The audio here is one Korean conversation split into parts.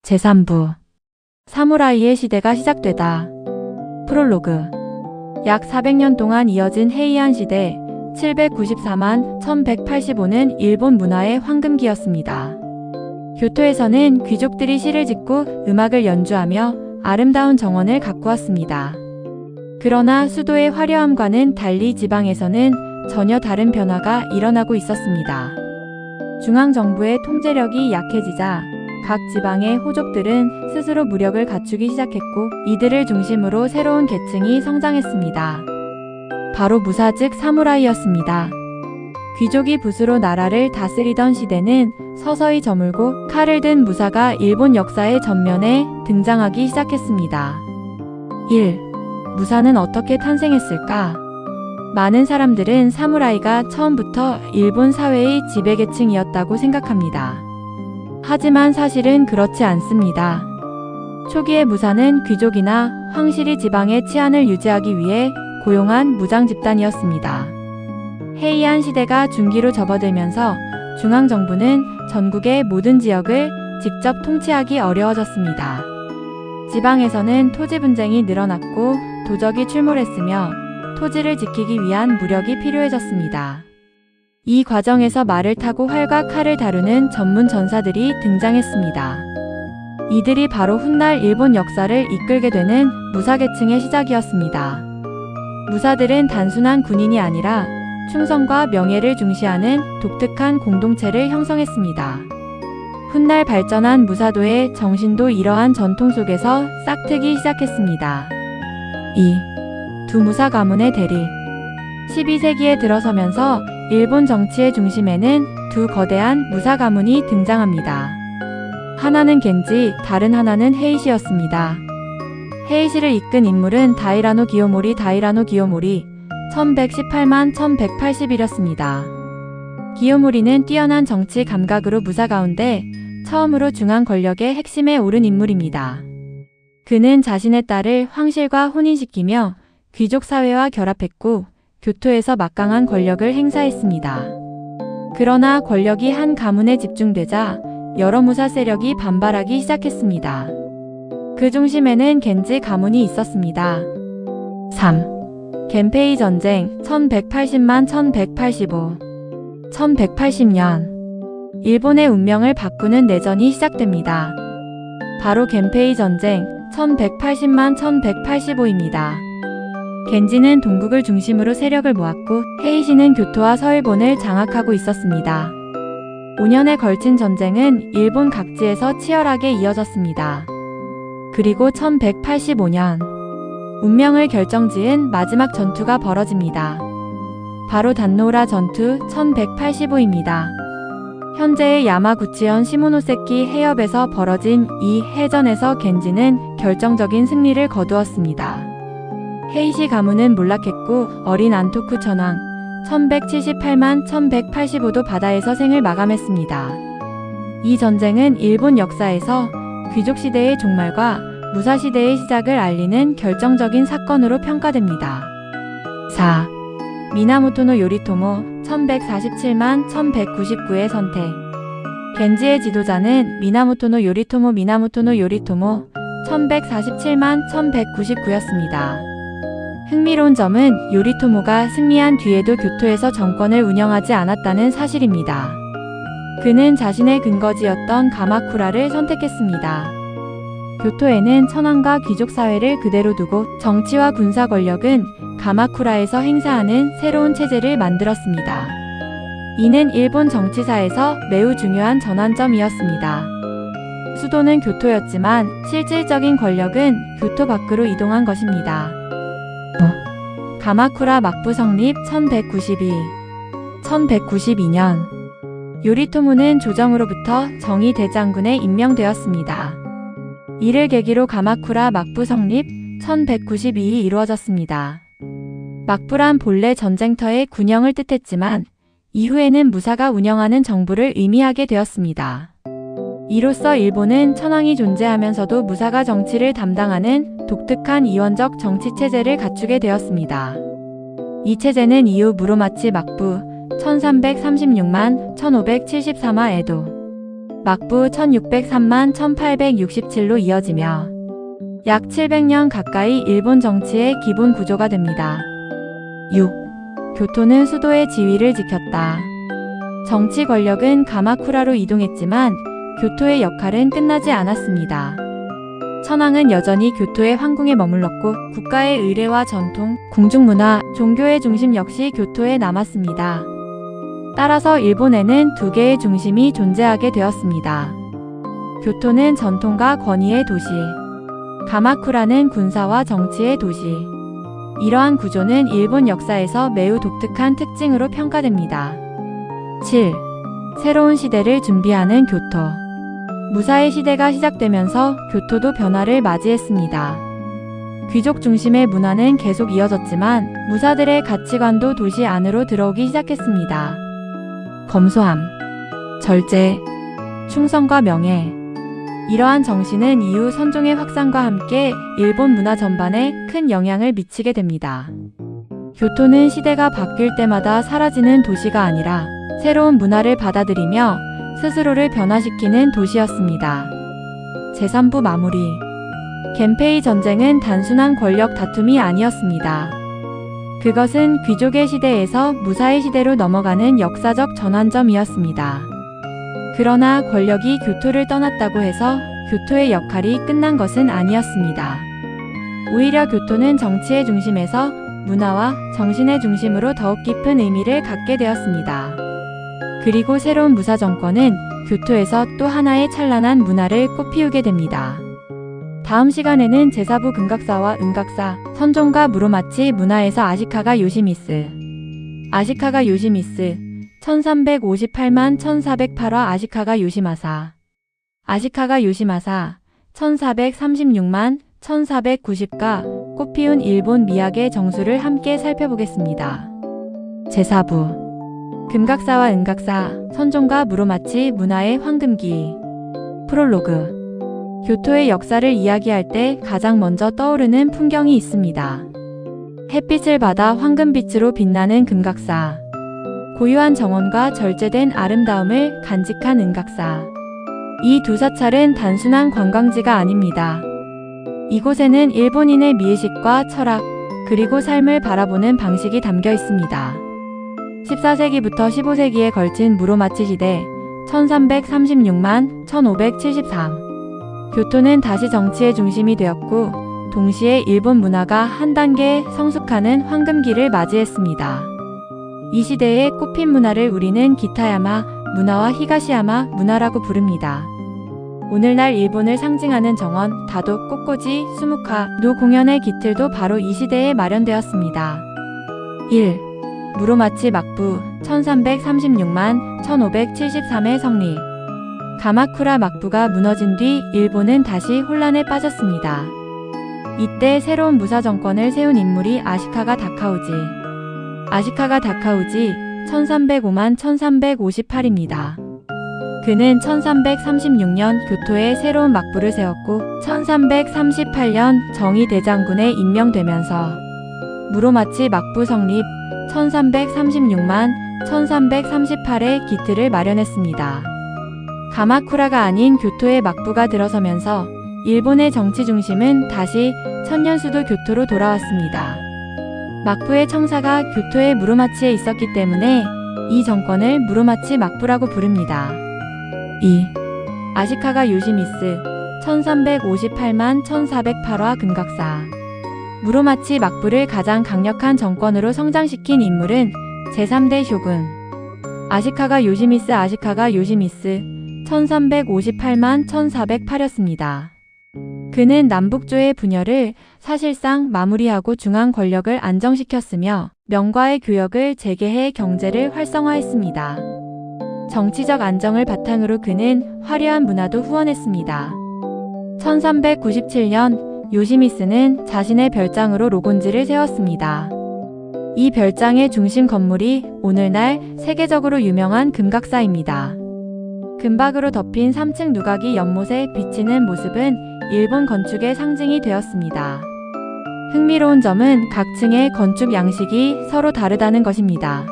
제3부 사무라이의 시대가 시작되다. 프롤로그 약 400년 동안 이어진 헤이안 시대 794만 1185는 일본 문화의 황금기였습니다. 교토에서는 귀족들이 시를 짓고 음악을 연주하며 아름다운 정원을 가꾸었습니다. 그러나 수도의 화려함과는 달리 지방에서는 전혀 다른 변화가 일어나고 있었습니다. 중앙정부의 통제력이 약해지자 각 지방의 호족들은 스스로 무력을 갖추기 시작했고 이들을 중심으로 새로운 계층이 성장했습니다. 바로 무사 즉 사무라이였습니다. 귀족이 붓으로 나라를 다스리던 시대는 서서히 저물고 칼을 든 무사가 일본 역사의 전면에 등장하기 시작했습니다. 1. 무사는 어떻게 탄생했을까? 많은 사람들은 사무라이가 처음부터 일본 사회의 지배계층이었다고 생각합니다. 하지만 사실은 그렇지 않습니다. 초기의 무사는 귀족이나 황실이 지방의 치안을 유지하기 위해 고용한 무장 집단이었습니다. 헤이안 시대가 중기로 접어들면서 중앙정부는 전국의 모든 지역을 직접 통치하기 어려워졌습니다. 지방에서는 토지 분쟁이 늘어났고 도적이 출몰했으며 토지를 지키기 위한 무력이 필요해졌습니다. 이 과정에서 말을 타고 활과 칼을 다루는 전문 전사들이 등장했습니다. 이들이 바로 훗날 일본 역사를 이끌게 되는 무사계층의 시작이었습니다. 무사들은 단순한 군인이 아니라 충성과 명예를 중시하는 독특한 공동체를 형성했습니다. 훗날 발전한 무사도의 정신도 이러한 전통 속에서 싹트기 시작했습니다. 2. 두 무사 가문의 대립 12세기에 들어서면서 일본 정치의 중심에는 두 거대한 무사 가문이 등장합니다. 하나는 겐지, 다른 하나는 헤이시였습니다. 헤이시를 이끈 인물은 다이라노 기요모리 1118만 1181이었습니다. 기요모리는 뛰어난 정치 감각으로 무사 가운데 처음으로 중앙 권력의 핵심에 오른 인물입니다. 그는 자신의 딸을 황실과 혼인시키며 귀족 사회와 결합했고 교토에서 막강한 권력을 행사했습니다. 그러나 권력이 한 가문에 집중되자 여러 무사 세력이 반발하기 시작했습니다. 그 중심에는 겐지 가문이 있었습니다. 3. 겐페이 전쟁 1180만 1185 1180년 일본의 운명을 바꾸는 내전이 시작됩니다. 바로 겐페이 전쟁 1180만 1185입니다. 겐지는 동국을 중심으로 세력을 모았고 헤이시는 교토와 서일본을 장악하고 있었습니다. 5년에 걸친 전쟁은 일본 각지에서 치열하게 이어졌습니다. 그리고 1185년 운명을 결정지은 마지막 전투가 벌어집니다. 바로 단노우라 전투 1185입니다. 현재의 야마구치현 시모노세키 해협에서 벌어진 이 해전에서 겐지는 결정적인 승리를 거두었습니다. 헤이시 가문은 몰락했고 어린 안토쿠 천황 1178만 1185도 바다에서 생을 마감했습니다. 이 전쟁은 일본 역사에서 귀족시대의 종말과 무사시대의 시작을 알리는 결정적인 사건으로 평가됩니다. 4. 미나모토노 요리토모 1147만 1199의 선택 겐지의 지도자는 미나모토노 요리토모 1147만 1199였습니다. 흥미로운 점은 요리토모가 승리한 뒤에도 교토에서 정권을 운영하지 않았다는 사실입니다. 그는 자신의 근거지였던 가마쿠라를 선택했습니다. 교토에는 천황과 귀족 사회를 그대로 두고 정치와 군사 권력은 가마쿠라에서 행사하는 새로운 체제를 만들었습니다. 이는 일본 정치사에서 매우 중요한 전환점이었습니다. 수도는 교토였지만 실질적인 권력은 교토 밖으로 이동한 것입니다. 가마쿠라 막부 성립 1192년 요리토모는 조정으로부터 정의 대장군에 임명되었습니다. 이를 계기로 가마쿠라 막부 성립 1192이 이루어졌습니다. 막부란 본래 전쟁터의 군영을 뜻했지만 이후에는 무사가 운영하는 정부를 의미하게 되었습니다. 이로써 일본은 천황이 존재하면서도 무사가 정치를 담당하는 독특한 이원적 정치체제를 갖추게 되었습니다. 이 체제는 이후 무로마치 막부 1336만 1574마 에도 막부 1603만 1867로 이어지며 약 700년 가까이 일본 정치의 기본 구조가 됩니다. 6. 교토는 수도의 지위를 지켰다. 정치 권력은 가마쿠라로 이동했지만 교토의 역할은 끝나지 않았습니다. 천황은 여전히 교토의 황궁에 머물렀고 국가의 의례와 전통, 궁중문화, 종교의 중심 역시 교토에 남았습니다. 따라서 일본에는 두 개의 중심이 존재하게 되었습니다. 교토는 전통과 권위의 도시, 가마쿠라는 군사와 정치의 도시. 이러한 구조는 일본 역사에서 매우 독특한 특징으로 평가됩니다. 7. 새로운 시대를 준비하는 교토. 무사의 시대가 시작되면서 교토도 변화를 맞이했습니다. 귀족 중심의 문화는 계속 이어졌지만 무사들의 가치관도 도시 안으로 들어오기 시작했습니다. 검소함, 절제, 충성과 명예. 이러한 정신은 이후 선종의 확산과 함께 일본 문화 전반에 큰 영향을 미치게 됩니다. 교토는 시대가 바뀔 때마다 사라지는 도시가 아니라 새로운 문화를 받아들이며 스스로를 변화시키는 도시였습니다. 제3부 마무리. 겐페이 전쟁은 단순한 권력 다툼이 아니었습니다. 그것은 귀족의 시대에서 무사의 시대로 넘어가는 역사적 전환점이었습니다. 그러나 권력이 교토를 떠났다고 해서 교토의 역할이 끝난 것은 아니었습니다. 오히려 교토는 정치의 중심에서 문화와 정신의 중심으로 더욱 깊은 의미를 갖게 되었습니다. 그리고 새로운 무사 정권은 교토에서 또 하나의 찬란한 문화를 꽃피우게 됩니다. 다음 시간에는 제4부 금각사와 은각사, 선종과 무로마치 문화에서 아시카가 요시미스 1358만 1408화 아시카가 요시마사 1436만 1490가 꽃피운 일본 미학의 정수를 함께 살펴보겠습니다. 제4부 금각사와 은각사, 선종과 무로마치 문화의 황금기. 프롤로그. 교토의 역사를 이야기할 때 가장 먼저 떠오르는 풍경이 있습니다. 햇빛을 받아 황금빛으로 빛나는 금각사. 고유한 정원과 절제된 아름다움을 간직한 은각사. 이 두 사찰은 단순한 관광지가 아닙니다. 이곳에는 일본인의 미의식과 철학, 그리고 삶을 바라보는 방식이 담겨 있습니다. 14세기부터 15세기에 걸친 무로마치 시대 1336만 1573. 교토는 다시 정치의 중심이 되었고 동시에 일본 문화가 한 단계 성숙하는 황금기를 맞이했습니다. 이 시대의 꽃핀 문화를 우리는 기타야마 문화와 히가시야마 문화라고 부릅니다. 오늘날 일본을 상징하는 정원, 다도, 꽃꽂이, 수묵화, 노 공연의 기틀도 바로 이 시대에 마련되었습니다. 1. 무로마치 막부 1336만 1573의 성립. 가마쿠라 막부가 무너진 뒤 일본은 다시 혼란에 빠졌습니다. 이때 새로운 무사 정권을 세운 인물이 아시카가 다카우지. 아시카가 다카우지 1305만 1358입니다. 그는 1336년 교토에 새로운 막부를 세웠고 1338년 정의 대장군에 임명되면서 무로마치 막부 성립 1336만 1338의 기틀을 마련했습니다. 가마쿠라가 아닌 교토의 막부가 들어서면서 일본의 정치 중심은 다시 천년수도 교토로 돌아왔습니다. 막부의 청사가 교토의 무로마치에 있었기 때문에 이 정권을 무로마치 막부라고 부릅니다. 2. 아시카가 요시미스 1358만 1408화 금각사. 무로마치 막부를 가장 강력한 정권으로 성장시킨 인물은 제3대 쇼군 아시카가 요시미스 1358만 1408였습니다. 그는 남북조의 분열을 사실상 마무리하고 중앙 권력을 안정시켰으며 명과의 교역을 재개해 경제를 활성화했습니다. 정치적 안정을 바탕으로 그는 화려한 문화도 후원했습니다. 1397년 요시미스는 자신의 별장으로 로곤지를 세웠습니다. 이 별장의 중심 건물이 오늘날 세계적으로 유명한 금각사입니다. 금박으로 덮인 3층 누각이 연못에 비치는 모습은 일본 건축의 상징이 되었습니다. 흥미로운 점은 각 층의 건축 양식이 서로 다르다는 것입니다.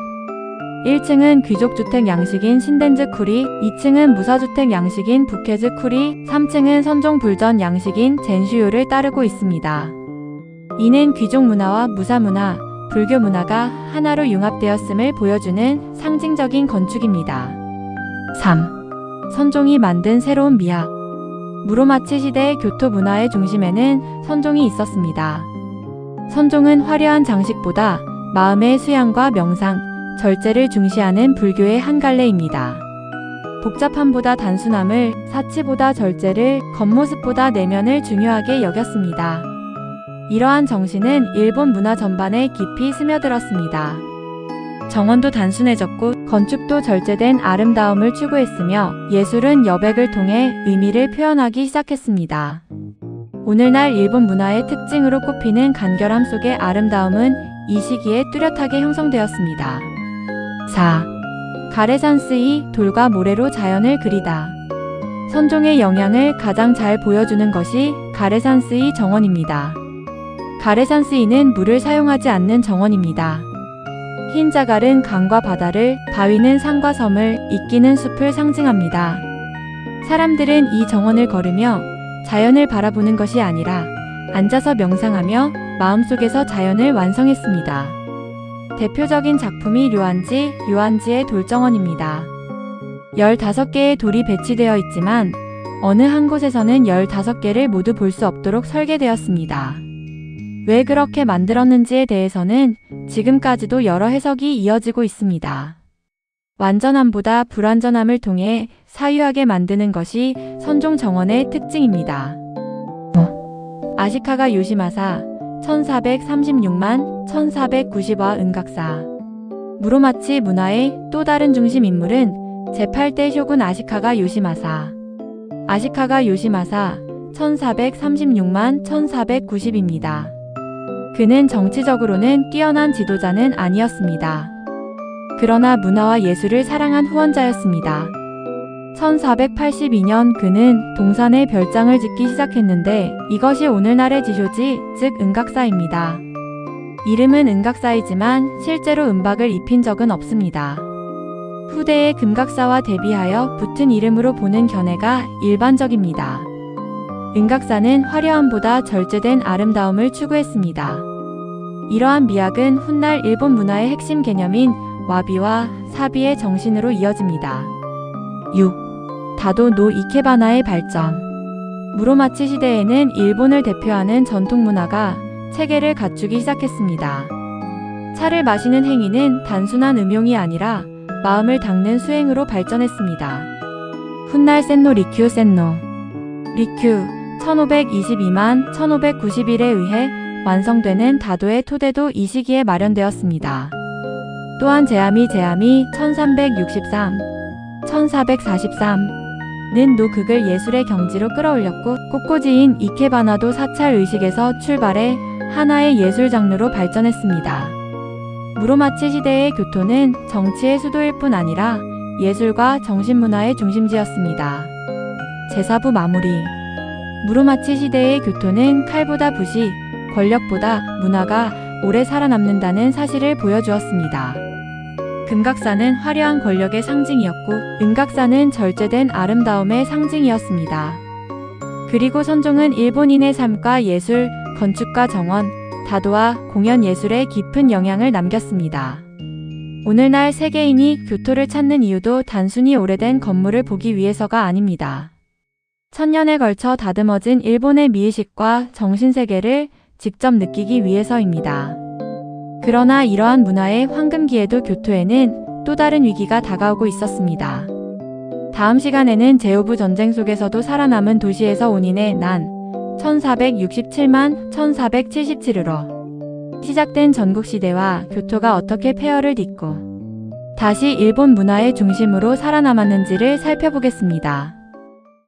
1층은 귀족주택 양식인 신덴즈쿠리, 2층은 무사주택 양식인 부케즈쿠리, 3층은 선종불전 양식인 젠슈요를 따르고 있습니다. 이는 귀족 문화와 무사 문화, 불교 문화가 하나로 융합되었음을 보여주는 상징적인 건축입니다. 3. 선종이 만든 새로운 미학. 무로마치 시대의 교토 문화의 중심에는 선종이 있었습니다. 선종은 화려한 장식보다 마음의 수양과 명상, 절제를 중시하는 불교의 한 갈래입니다. 복잡함보다 단순함을, 사치보다 절제를, 겉모습보다 내면을 중요하게 여겼습니다. 이러한 정신은 일본 문화 전반에 깊이 스며들었습니다. 정원도 단순해졌고 건축도 절제된 아름다움을 추구했으며 예술은 여백을 통해 의미를 표현하기 시작했습니다. 오늘날 일본 문화의 특징으로 꼽히는 간결함 속의 아름다움은 이 시기에 뚜렷하게 형성되었습니다. 4. 가레산스이 돌과 모래로 자연을 그리다. 선종의 영향을 가장 잘 보여주는 것이 가레산스이 정원입니다. 가레산스이는 물을 사용하지 않는 정원입니다. 흰 자갈은 강과 바다를, 바위는 산과 섬을, 이끼는 숲을 상징합니다. 사람들은 이 정원을 걸으며 자연을 바라보는 것이 아니라 앉아서 명상하며 마음속에서 자연을 완성했습니다. 대표적인 작품이 료안지의 돌정원입니다. 15개의 돌이 배치되어 있지만 어느 한 곳에서는 15개를 모두 볼 수 없도록 설계되었습니다. 왜 그렇게 만들었는지에 대해서는 지금까지도 여러 해석이 이어지고 있습니다. 완전함보다 불완전함을 통해 사유하게 만드는 것이 선종 정원의 특징입니다. 아시카가 요시마사 1436만 1490화 은각사. 무로마치 문화의 또 다른 중심 인물은 제8대 쇼군 아시카가 요시마사. 아시카가 요시마사 1436만 1490입니다. 그는 정치적으로는 뛰어난 지도자는 아니었습니다. 그러나 문화와 예술을 사랑한 후원자였습니다. 1482년 그는 동산에 별장을 짓기 시작했는데 이것이 오늘날의 지쇼지, 즉 은각사입니다. 이름은 은각사이지만 실제로 은박을 입힌 적은 없습니다. 후대의 금각사와 대비하여 붙은 이름으로 보는 견해가 일반적입니다. 은각사는 화려함보다 절제된 아름다움을 추구했습니다. 이러한 미학은 훗날 일본 문화의 핵심 개념인 와비와 사비의 정신으로 이어집니다. 6. 다도 노 이케바나의 발전. 무로마치 시대에는 일본을 대표하는 전통 문화가 체계를 갖추기 시작했습니다. 차를 마시는 행위는 단순한 음용이 아니라 마음을 닦는 수행으로 발전했습니다. 훗날 센노 리큐 1522만 1591에 의해 완성되는 다도의 토대도 이 시기에 마련되었습니다. 또한 제아미 1443는 노극을 예술의 경지로 끌어올렸고 꽃꽂이인 이케바나도 사찰 의식에서 출발해 하나의 예술 장르로 발전했습니다. 무로마치 시대의 교토는 정치의 수도일 뿐 아니라 예술과 정신문화의 중심지였습니다. 제4부 마무리. 무로마치 시대의 교토는 칼보다 붓이, 권력보다 문화가 오래 살아남는다는 사실을 보여주었습니다. 금각사는 화려한 권력의 상징이었고 은각사는 절제된 아름다움의 상징이었습니다. 그리고 선종은 일본인의 삶과 예술, 건축과 정원, 다도와 공연 예술에 깊은 영향을 남겼습니다. 오늘날 세계인이 교토를 찾는 이유도 단순히 오래된 건물을 보기 위해서가 아닙니다. 천년에 걸쳐 다듬어진 일본의 미의식과 정신세계를 직접 느끼기 위해서입니다. 그러나 이러한 문화의 황금기에도 교토에는 또 다른 위기가 다가오고 있었습니다. 다음 시간에는 제오부 전쟁 속에서도 살아남은 도시에서 온인의 난 1467만 1477으로 시작된 전국시대와 교토가 어떻게 폐허를 딛고 다시 일본 문화의 중심으로 살아남았는지를 살펴보겠습니다.